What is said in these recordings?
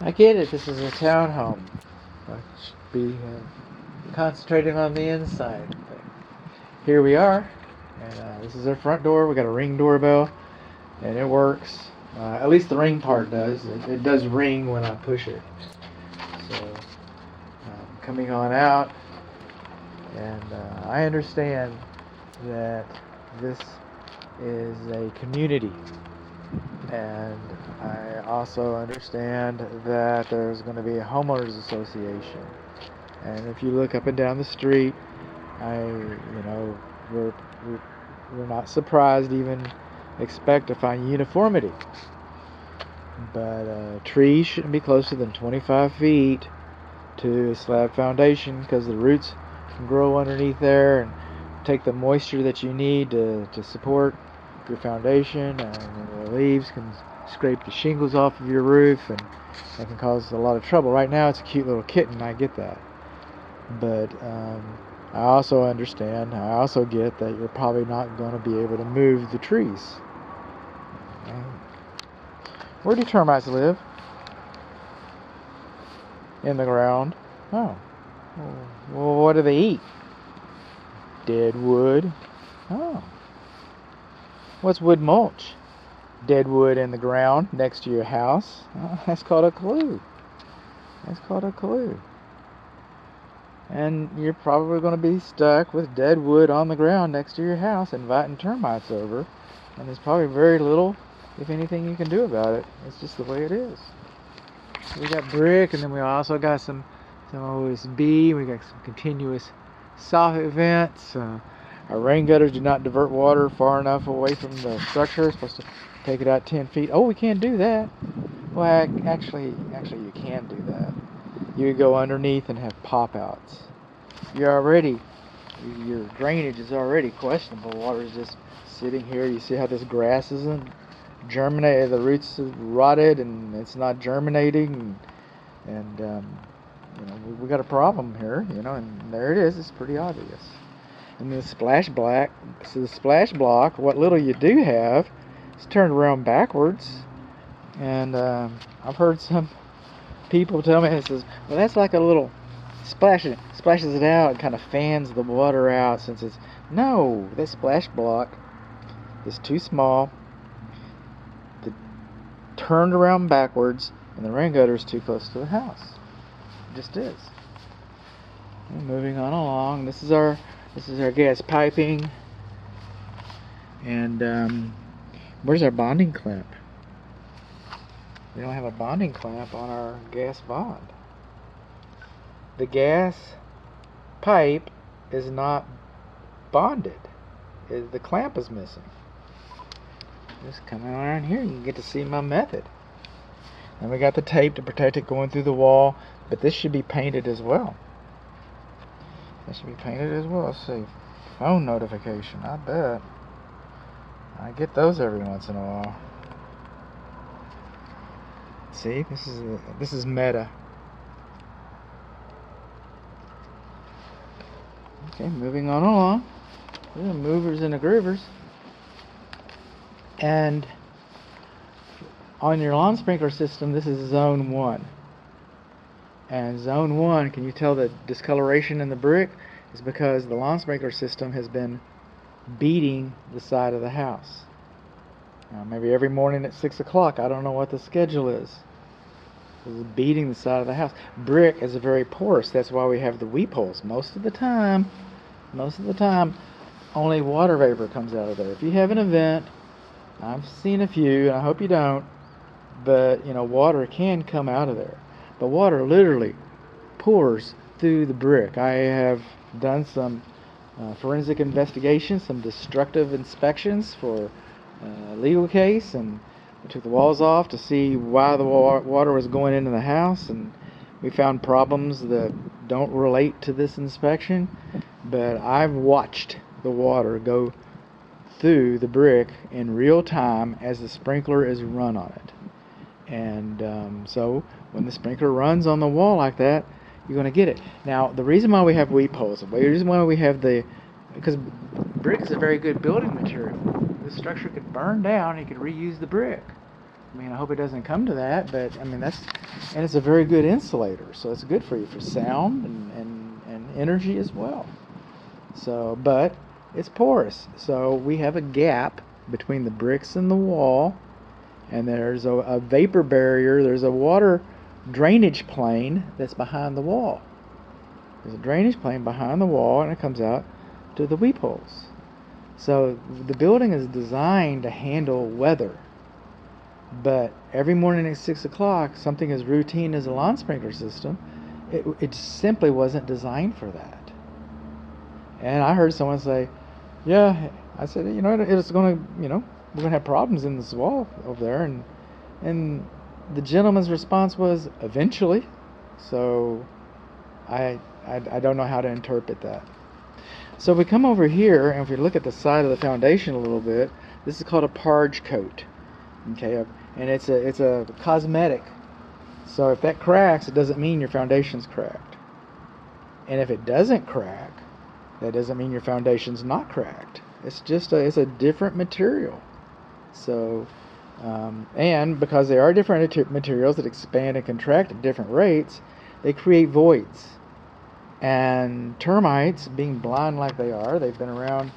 I get it. This is a townhome. I should be concentrating on the inside. But here we are, and this is our front door. We got a Ring doorbell, and it works. At least the ring part does. It does ring when I push it. So coming on out, and I understand that this is a community, and I also understand that there's going to be a homeowners association. And if you look up and down the street, we're, we're, we're not surprised, even expect to find uniformity. But trees shouldn't be closer than 25 feet to a slab foundation because the roots can grow underneath there and take the moisture that you need to support your foundation, and the leaves can scrape the shingles off of your roof, and that can cause a lot of trouble. Right now it's a cute little kitten, I get that. But I also understand, I also get that you're probably not going to be able to move the trees. Where do termites live? In the ground. Oh. Well, what do they eat? Dead wood. Oh. What's wood mulch? Dead wood in the ground next to your house. Oh, that's called a clue. That's called a clue. And you're probably going to be stuck with dead wood on the ground next to your house inviting termites over. And there's probably very little, if anything, you can do about it. It's just the way it is. We got brick, and then we also got some OSB. We got some continuous soffit vents. Our rain gutters do not divert water far enough away from the structure. It's supposed to take it out 10 feet. Oh, we can't do that. Well, actually, you can do that. You could go underneath and have pop-outs. Your drainage is already questionable. Water is just sitting here. You see how this grass isn't germinated? The roots are rotted, and it's not germinating. And we got a problem here. And there it is. It's pretty obvious. And the splash block. So the splash block, what little you do have, is turned around backwards. And I've heard some people tell me, it says, well, that's like a little splashes it out and kind of fans the water out. No, that splash block is too small, turned around backwards, and the rain gutter is too close to the house. It just is. And moving on along, this is our gas piping, and where's our bonding clamp? We don't have a bonding clamp on our gas bond. The gas pipe is not bonded. The clamp is missing. Just coming around here, you can get to see my method. And we got the tape to protect it going through the wall, but this should be painted as well. Let's see. Phone notification, I bet. I get those every once in a while. See, this is meta. Okay, moving on along. Movers and the groovers. And on your lawn sprinkler system, this is zone 1. And zone 1, can you tell the discoloration in the brick? Is because the lawn sprinkler system has been beating the side of the house. Now, maybe every morning at 6 o'clock, I don't know what the schedule is. It's beating the side of the house. Brick is very porous. That's why we have the weep holes. Most of the time, only water vapor comes out of there. If you have an event, I've seen a few, and I hope you don't, but water can come out of there. But water literally pours through the brick. I have done some forensic investigations, some destructive inspections for a legal case, and we took the walls off to see why the water was going into the house, and we found problems that don't relate to this inspection, but I've watched the water go through the brick in real time as the sprinkler is run on it. And so when the sprinkler runs on the wall like that, you're going to get it. Now, the reason why we have weep holes, the reason why we have because brick is a very good building material. The structure could burn down and you could reuse the brick. I mean, I hope it doesn't come to that, but I mean, and it's a very good insulator, so it's good for you for sound and energy as well. So, but it's porous, so we have a gap between the bricks and the wall, and there's a vapor barrier, there's a water drainage plane that's behind the wall. There's a drainage plane behind the wall, and it comes out to the weep holes. So the building is designed to handle weather. But every morning at 6 o'clock, something as routine as a lawn sprinkler system, it simply wasn't designed for that. And I heard someone say, yeah, I said, it's going to, we're going to have problems in this wall over there. And the gentleman's response was, eventually. So I don't know how to interpret that. So we come over here, and if we look at the side of the foundation a little bit, this is called a parge coat. Okay, and it's a cosmetic. So if that cracks, it doesn't mean your foundation's cracked. And if it doesn't crack, that doesn't mean your foundation's not cracked. It's just it's a different material. So, and because they are different materials that expand and contract at different rates, they create voids. And termites, being blind like they are, they've been around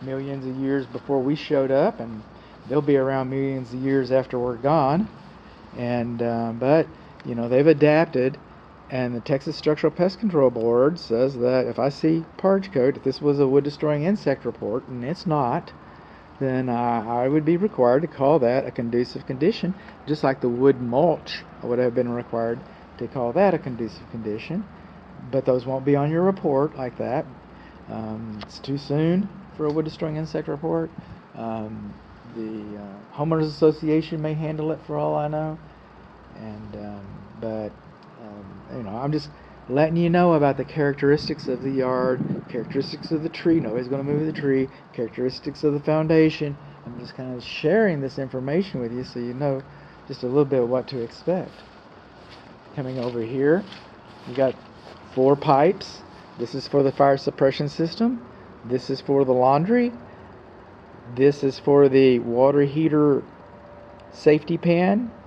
millions of years before we showed up, and they'll be around millions of years after we're gone. And but they've adapted, and the Texas Structural Pest Control Board says that if I see parge coat, if this was a wood destroying insect report, and it's not, then I would be required to call that a conducive condition, just like the wood mulch would have been required to call that a conducive condition. But those won't be on your report like that. It's too soon for a wood destroying insect report. The homeowners association may handle it for all I know, but I'm just letting you know about the characteristics of the yard, characteristics of the tree. Nobody's going to move the tree. Characteristics of the foundation. I'm just kind of sharing this information with you so you know just a little bit of what to expect. Coming over here, we got 4 pipes. This is for the fire suppression system. This is for the laundry. This is for the water heater safety pan.